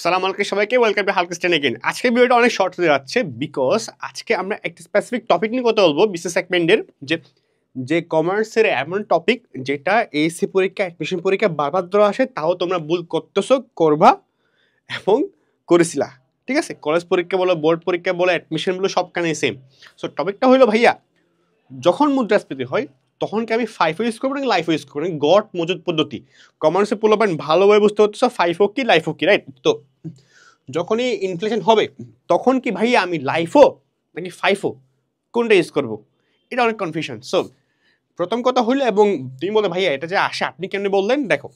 সালাম আলাইকুম সবাইকে, ওয়েলকাম টু হালকেস্টেন এগেইন। আজকের ভিডিওটা অনেক শর্ট হয়ে যাচ্ছে বিকজ আজকে আমরা একটা স্পেসিফিক টপিক নিয়ে কথা বলবো বিসিএস সেগমেন্টের, যে যে কমার্সের এমন টপিক যেটা এইচএসসি পরীক্ষা, অ্যাডমিশন পরীক্ষা বারবার ধরে আসে, তাও তোমরা ভুল করতেছো, করবা এবং করেছিলা। ঠিক আছে, কলেজ পরীক্ষা বলো, বোর্ড পরীক্ষা বলো, অ্যাডমিশন বলো, সবখানে সেম। সো টপিকটা হলো ভাইয়া, যখন মুদ্রাস্ফীতি হয় তখন কি আমি ফাইফও ইউজ করবো নাকি লাইফও ইউজ করবো, গড় মজুদ পদ্ধতি। কমার্সে পোলাপান ভালোভাবে বুঝতে হচ্ছে ফাইফও কি লাইফও কি, রাইট? তো যখনই ইনফ্লেশন হবে তখন কি ভাইয়া আমি লাইফও নাকি ফাইফও কোনটা ইউজ করব, এটা অনেক কনফিউশন। সো প্রথম কথা হলো, এবং তুমি বলে ভাইয়া এটা যে আসে আপনি কেমনি বললেন, দেখো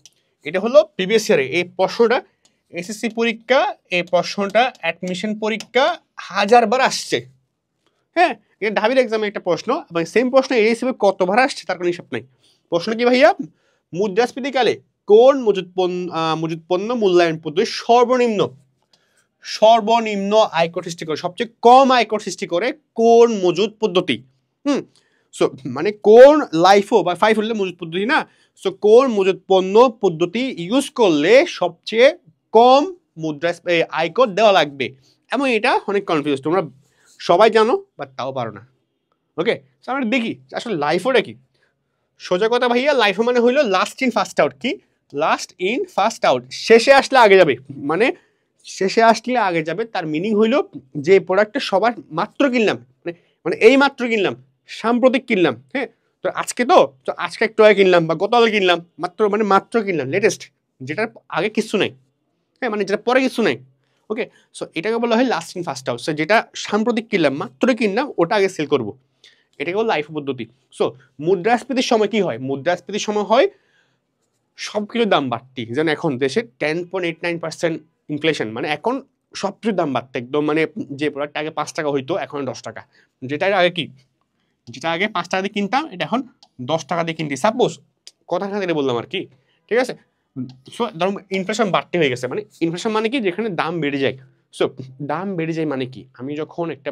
এটা হলো প্রিভিয়াস ইয়ারে এই প্রশ্নটা এসএসসি পরীক্ষা, এই প্রশ্নটা অ্যাডমিশন পরীক্ষা হাজারবার আসছে। হ্যাঁ, এটা ঢাবির এক্সামে একটা প্রশ্ন, এবং সেম প্রশ্ন এই হিসেবে কতবার আসছে তার কোনো হিসাব নাই। প্রশ্ন কি ভাইয়া, মুদ্রাস্ফীতিকালে কোন মজুদ পণ্য মূল্যায়ন পদ্ধতি সর্বনিম্ন আয়কর সৃষ্টি করে, সবচেয়ে কম আয়কর সৃষ্টি করে কোন মজুদ পদ্ধতি? সো মানে কোন লাইফও বা ফাইভ হলে মজুদ পদ্ধতি না, সো কোন মজুদ পণ্য পদ্ধতি ইউজ করলে সবচেয়ে কম মুদ্রা আয়কর দেওয়া লাগবে। এবং এটা অনেক কনফিউজ, তোমরা সবাই জানো বাট তাও পারো না। ওকে, আমরা দেখি আসলে লাইফওটা কি। সোজা কথা ভাইয়া, লাইফও মানে হইলো লাস্ট ইন ফার্স্ট আউট। কি লাস্ট ইন ফার্স্ট আউট? শেষে আসলে আগে যাবে, মানে শেষে আসলে আগে যাবে, তার মিনিং হইলো যে প্রোডাক্টটা সবার মাত্র কিনলাম, মানে এই মাত্র কিনলাম, সাম্প্রতিক কিনলাম। হ্যাঁ, তো আজকে তো আজকে একটু আগে কিনলাম বা গতকাল কিনলাম, মাত্র কিনলাম, লেটেস্ট, যেটার আগে কিছু নাই। হ্যাঁ, মানে যেটা পরে কিছু নাই। ওকে, সো এটাকে বলা হয় last in first out. So যেটা সাম্প্রতিক কিনলাম, মাত্র কিনলাম, ওটা আগে সেল করবো, এটাকে বল লাইফ পদ্ধতি। সো মুদ্রাস্ফীতির সময় কি হয়? মুদ্রাস্ফীতির সময় হয় সব কিছুর দাম বাড়তি, যেন এখন দেশে 10.89% ইনফ্লেশন, মানে এখন সব কিছুর দাম বাড়তে একদম, মানে যে প্রোডাক্ট আগে 5 টাকা হইতো এখন 10 টাকা, যেটা আগে কি, যেটা আগে 5 টাকা দিয়ে কিনতাম এটা এখন 10 টাকা দিয়ে কিনতি, সাপোজ কথা খাতিরে বললাম আর কি। ঠিক আছে, সো ধরুন ইনফ্লেশন বাড়তে হয়ে গেছে, মানে ইনফ্লেশন মানে কি, যেখানে দাম বেড়ে যায়। সো দাম বেড়ে যায় মানে কি, আমি যখন একটা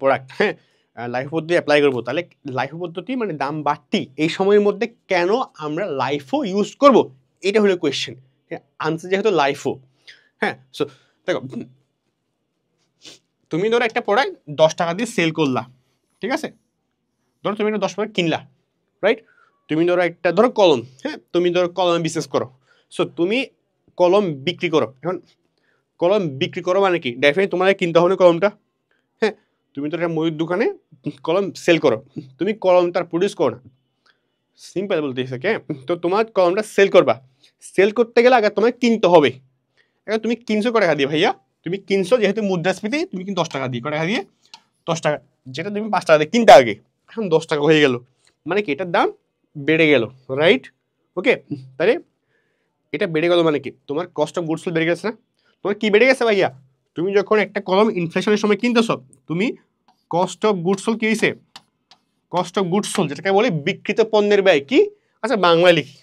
প্রোডাক্ট, হ্যাঁ, লাইফ পদ্ধতি অ্যাপ্লাই করবো, তাহলে লাইফ পদ্ধতি মানে দাম বাড়তি, এই সময়ের মধ্যে কেন আমরা লাইফও ইউজ করব, এটা হলো কোয়েশ্চেন। আনসার যেহেতু লাইফও। হ্যাঁ, সো দেখো, তুমি ধরো একটা প্রোডাক্ট 10 টাকা দিয়ে সেল করলা, ঠিক আছে, ধরো তুমি এটা 10 টাকা কিনলা, রাইট? তুমি ধরো কলম, হ্যাঁ, তুমি ধরো কলমে বিজনেস করো। সো তুমি কলম বিক্রি করো, এখন কলম বিক্রি করো মানে কি, ডেফিনেটলি তোমার কিনতে হবে কলমটা। হ্যাঁ, তুমি তো একটা মুদির দোকানে কলম সেল করো, তুমি কলম তার প্রডিউস করো না, সিম্পল বলতেছে কে, তো তোমার কলমটা সেল করবা, সেল করতে গেলে আগে তোমায় কিনতে হবে। এখন তুমি কিনছো কত টাকা দিয়ে ভাইয়া? তুমি কিনছো যেহেতু মুদ্রাস্ফীতি, তুমি কিন্তু 10 টাকা দিয়ে, কত টাকা দিয়ে? 10 টাকা, যেটা তুমি 5 টাকা দিয়ে কিনতে আগে, এখন 10 টাকা হয়ে গেল, মানে কি এটার দাম বেড়ে গেল, রাইট? ওকে, তাহলে এটা বেড়ে গেল মানে কি, তোমার কস্ট অফ গুডস বেড়ে গেছে না? তোমার কি বেড়ে গেছে ভাইয়া? তুমি যখন একটা কলম ইনফ্লেশনের সময় কিনতেছ, তুমি কস্ট অফ গুডস সোল্ড কি হয়েছে? কস্ট অফ গুডস সোল্ড, যেটাকে বলে বিক্রিত পণ্যের ব্যয়। কি, আচ্ছা বাংলা লিখি,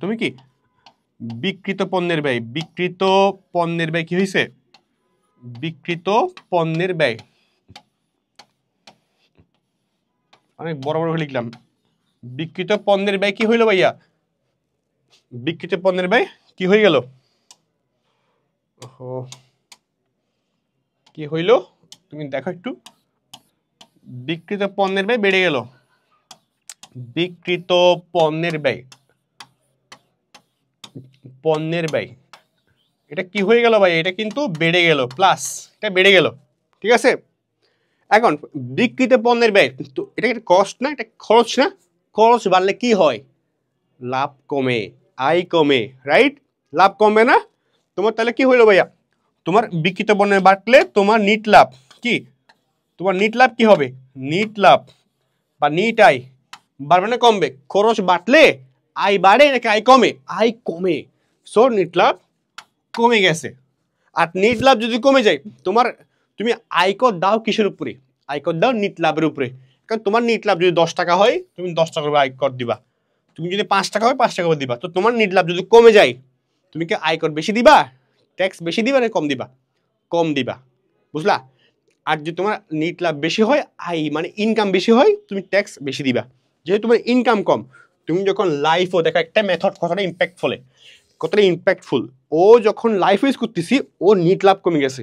তুমি কি বিক্রিত পণ্যের ব্যয়, বিক্রিত পণ্যের ব্যয় কি হয়েছে? বিক্রিত পণ্যের ব্যয়, অনেক বড় বড় লিখলাম। বিক্রিত পণ্যের ব্যয় কি হইল ভাইয়া? বিক্রিত পণ্যের ব্যয় কি হয়ে গেল? কি হইল তুমি দেখো একটু, বিক্রিত পণ্যের ব্যয় বেড়ে গেল, বিক্রিত পণ্যের ব্যয়, পণ্যের ব্যয়, এটা কি হয়ে গেল ভাই? এটা কিন্তু বেড়ে গেল, প্লাস এটা বেড়ে গেল, ঠিক আছে। এখন বিক্রিত পণ্যের ব্যয়, তো এটা একটা কস্ট না, এটা খরচ না? খরচ বাড়লে কি হয়? লাভ কমে, আয় কমে, রাইট? লাভ কমবে না তোমার, তাহলে কি হইলো ভাইয়া? তোমার বিক্রিত পণ্যের বাড়লে তোমার নিট লাভ কি, তোমার নিট লাভ কি হবে? নিট লাভ বা নিট আয় বাড়বে না কমবে? খরচ বাড়লে আয় বাড়ে নাকি আয় কমে? আয় কমে, সো নিট লাভ কমে গেছে। আর নিট লাভ যদি কমে যায়, তুমি আয়কর দাও কিসের উপরে? আয়কর দাও নিট লাভের উপরে। কারণ তোমার নিট লাভ যদি 10 টাকা হয়, তুমি 10 টাকা করে আয়কর দিবা, তুমি যদি 5 টাকা হয় 5 টাকা করে দিবা। তো তোমার নিট লাভ যদি কমে যায়, তুমি কি আয়কর বেশি দিবা, ট্যাক্স বেশি দিবা না কম দিবা? কম দিবা, বুঝলা? আর যদি তোমার নিট লাভ বেশি হয়, আয় মানে ইনকাম বেশি হয়, তুমি ট্যাক্স বেশি দিবা। যেহেতু তোমার ইনকাম কম, তুমি যখন লাইফও দেখো একটা মেথড কতটা ইম্প্যাক্টফুল, ও যখন লাইফ ইউজ করতেছি ও নিট লাভ কমে গেছে,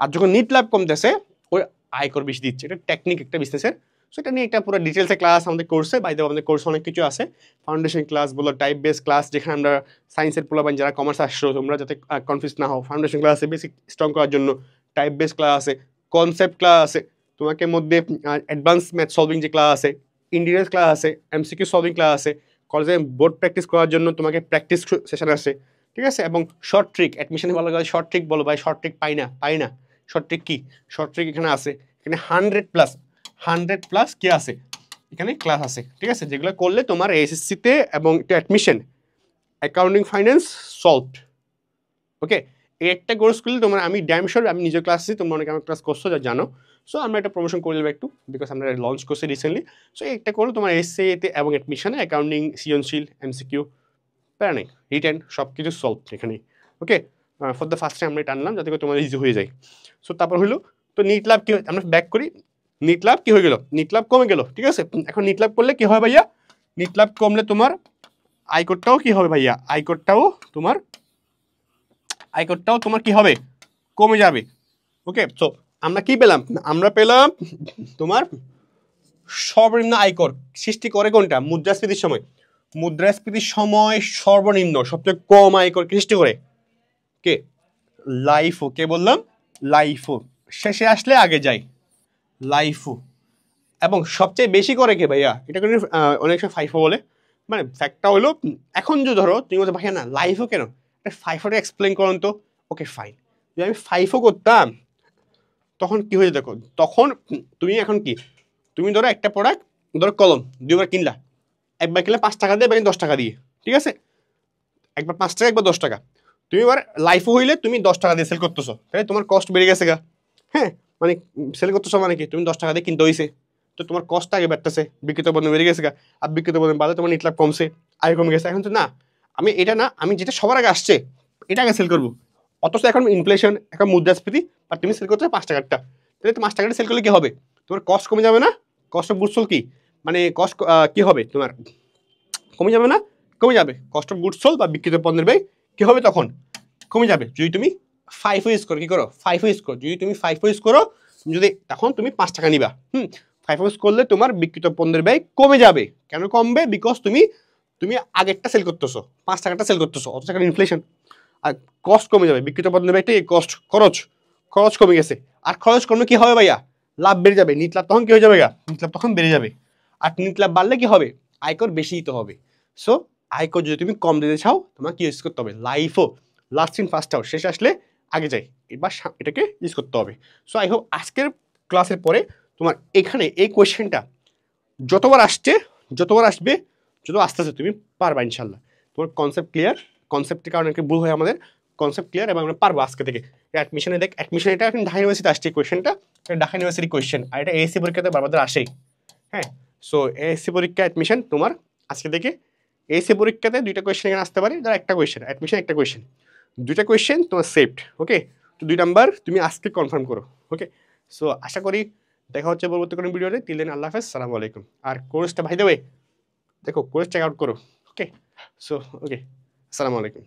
আর যখন নিট লাভ কমতেছে ওই আয়কর বেশি দিচ্ছে। এটা টেকনিক একটা বিজনেসের। সো এটা নিয়ে একটা পুরো ডিটেলসে ক্লাস আমাদের কোর্সে, বাইরে আমাদের কোর্সে অনেক কিছু আছে, ফাউন্ডেশন ক্লাস বলো, টাইপ বেস ক্লাস, যেখানে আমরা সায়েন্সের পোলাবান যারা কমার্স আসছো তোমরা যাতে কনফিউজ না হও, ফাউন্ডেশন ক্লাস আছে বেসিক স্ট্রং করার জন্য, টাইপ বেস ক্লাস আছে, কনসেপ্ট ক্লাস আছে, তোমাকে মধ্যে অ্যাডভান্স ম্যাথ সলভিং যে ক্লাস আছে, ইন্ডিভিজুয়াল ক্লাস আছে, এমসিকিউ সলভিং ক্লাস আছে, কলেজে বোর্ড প্র্যাকটিস করার জন্য তোমাকে প্র্যাকটিস সেশন আছে, ঠিক আছে, এবং শর্ট ট্রিক অ্যাডমিশনে ভালো করে শর্ট ট্রিক বলো ভাই, শর্ট ট্রিক পাই না শর্ট ট্রিক কি, শর্ট ট্রিক এখানে আছে, এখানে 100+ কি আছে এখানে ক্লাস আছে, ঠিক আছে, যেগুলো করলে তোমার এসএসসিতে এবং অ্যাডমিশন অ্যাকাউন্টিং ফাইন্যান্স সলভড। ওকে, এই একটা কোর্স করলে তোমার, আমি ড্যাম শিওর আমি নিজের ক্লাস আছি, তোমরা অনেক আমার ক্লাস করছো যা জানো। সো আমরা একটা প্রমোশন করে দেবো একটু, বিকজ আমরা লঞ্চ করছি রিসেন্টলি। সো একটা করলে তোমার এসএতে এবং অ্যাডমিশনে অ্যাকাউন্টিং, সৃজনশীল, এমসিকিউ, প্যারা নেই, রিটেন সব কিছু সলভ এখানে। ওকে, ফর দ্য ফার্স্ট টাইম আমরা এটা আনলাম যাতে করে তোমার ইজি হয়ে যায়। সো তারপর হলো তো নিট লাভ কি, আমরা ব্যাক করি, নিট লাভ কি হয়ে গেল, নিট লাভ কমে গেল, ঠিক আছে। এখন নিট লাভ করলে কি হয় ভাইয়া, নিট লাভ কমলে তোমার আয়করটাও কি হবে ভাইয়া, আয়করটাও তোমার কি হবে, কমে যাবে। ওকে, সো আমরা কি পেলাম, আমরা পেলাম তোমার সর্বনিম্ন আয়কর সৃষ্টি করে কোনটা, মুদ্রাস্ফীতির সময়। মুদ্রাস্ফীতির সময় সর্বনিম্ন সবচেয়ে কম আয়কর সৃষ্টি করে কে, লাইফও। কে বললাম, লাইফও। শেষে আসলে আগে যাই লাইফও। এবং সবচেয়ে বেশি করে কে ভাইয়া, এটা কিন্তু অনেক সময় ফাইফো বলে, মানে ফ্যাক্টটা হলো এখন যে ধরো তুমি বলছো ভাইয়া না লাইফও কেন, ফাইফোটা এক্সপ্লেন করুন তো। ওকে ফাইন, যদি আমি ফাইফও করতাম তখন কি হয়ে দেখো, তখন তুমি এখন কি, তুমি ধরো একটা প্রোডাক্ট, ধরো কলম 2বার কিনলা, একবার কিনলে 5 টাকা দিয়ে, একবার 10 টাকা দিয়ে, ঠিক আছে, একবার 5 টাকা একবার 10 টাকা। তুমি এবার লাইফও হইলে তুমি 10 টাকা দিয়ে সেল করতেছো, তাই তোমার কস্ট বেড়ে গেছে গা। হ্যাঁ, মানে সেল করতেছো মানে কি, তুমি 10 টাকা দিয়ে কিনতে হয়েছে, তো তোমার কস্টটা আগে বাড়তেছে, বিক্রিত পণ্য বেড়ে গেছে গা, আর বিক্রিত পণ্য বাড়লে তোমার নিট লাভ কমছে, আয় কমে গেছে। এখন তো না, আমি এটা না, আমি যেটা সবার আগে আসছে এটা আগে সেল করবো, অথচ এখন ইনফ্লেশন, এখন মুদ্রাস্ফীতি, আর তুমি সেল করছো 5 টাকারটা, তাহলে তো 5 টাকাটা সেল করলে কি হবে, তোমার কস্ট কমে যাবে না, কস্ট অফ গুডস সোল্ড কি, মানে কস্ট কি হবে তোমার, কমে যাবে না, কমে যাবে, কস্ট অফ গুডস সোল্ড বা বিক্রিত পণ্যের ব্যয় কি হবে তখন, কমে যাবে। যদি তুমি ফাইফো ইউজ করো, কি করো, ফাইফো ইউজ করো, যদি তুমি ফাইফো ইউজ করো, যদি তখন তুমি 5 টাকা নিবা, ফাইফো ইউজ করলে তোমার বিক্রিত পণ্যের ব্যয় কমে যাবে। কেন কমবে, বিকজ তুমি আগেরটা সেল করতেছো, 5 টাকাটা সেল করতেছো, অথচ এখন ইনফ্লেশন, আর কস্ট কমে যাবে, বিক্রিত পণ্যের ব্যয়টা কস্ট, খরচ কমে গেছে, আর খরচ কমলে কি হবে ভাইয়া, লাভ বেড়ে যাবে, নিট লাভ তখন কি হয়ে যাবে গা, নিট লাভ তখন বেড়ে যাবে, আর নিট লাভ বাড়লে কি হবে, আয়কর বেশি দিতে হবে। সো আয়কর যদি তুমি কম দিতে চাও, তোমাকে ইউজ করতে হবে লাইফও, লাস্ট ইন ফার্স্ট আউট, শেষে আসলে আগে যাই, এবার এটাকে ইউজ করতে হবে। সো আই হোপ আজকের ক্লাসের পরে তোমার এখানে এই কোয়েশ্চেনটা যতবার আসবে, যত আস্তে আস্তে তুমি পারবা ইনশাল্লাহ। তোমার কনসেপ্ট ক্লিয়ার, কনসেপ্টের কারণে ভুল হয় আমাদের, কনসেপ্ট ক্লিয়ার, এবং আমরা পারবো আজকে থেকে। অ্যাডমিশনে দেখ, অ্যাডমিশন এটা এখন ঢাকা ইউনিভার্সিটি আসছে কোয়েশ্চেনটা, ঢাকা ইউনিভার্সিটি কোয়েশ্চেন, আর এটা এএসসি পরীক্ষাতে বারবার আসেই। হ্যাঁ, সো এএসসি পরীক্ষা অ্যাডমিশন তোমার আজকে থেকে, এএসসি পরীক্ষাতে 2টা কোয়েশ্চেন এখানে আসতে পারে, যারা একটা কোয়েশ্চেন, অ্যাডমিশন একটা কোয়েশ্চেন, 2টা কোয়েশ্চেন তোমার সেভড। ওকে, তো 2 নাম্বার তুমি আজকে কনফার্ম করো। ওকে, সো আশা করি দেখা হচ্ছে পরবর্তী কোনো ভিডিওতে। টিল দেন আল্লাহ হাফেজ, সালামু আলাইকুম। আর কোর্সটা ভাই দেবে দেখো, কোর্স চেক আউট করো। ওকে, সো ওকে, আসসালামু আলাইকুম।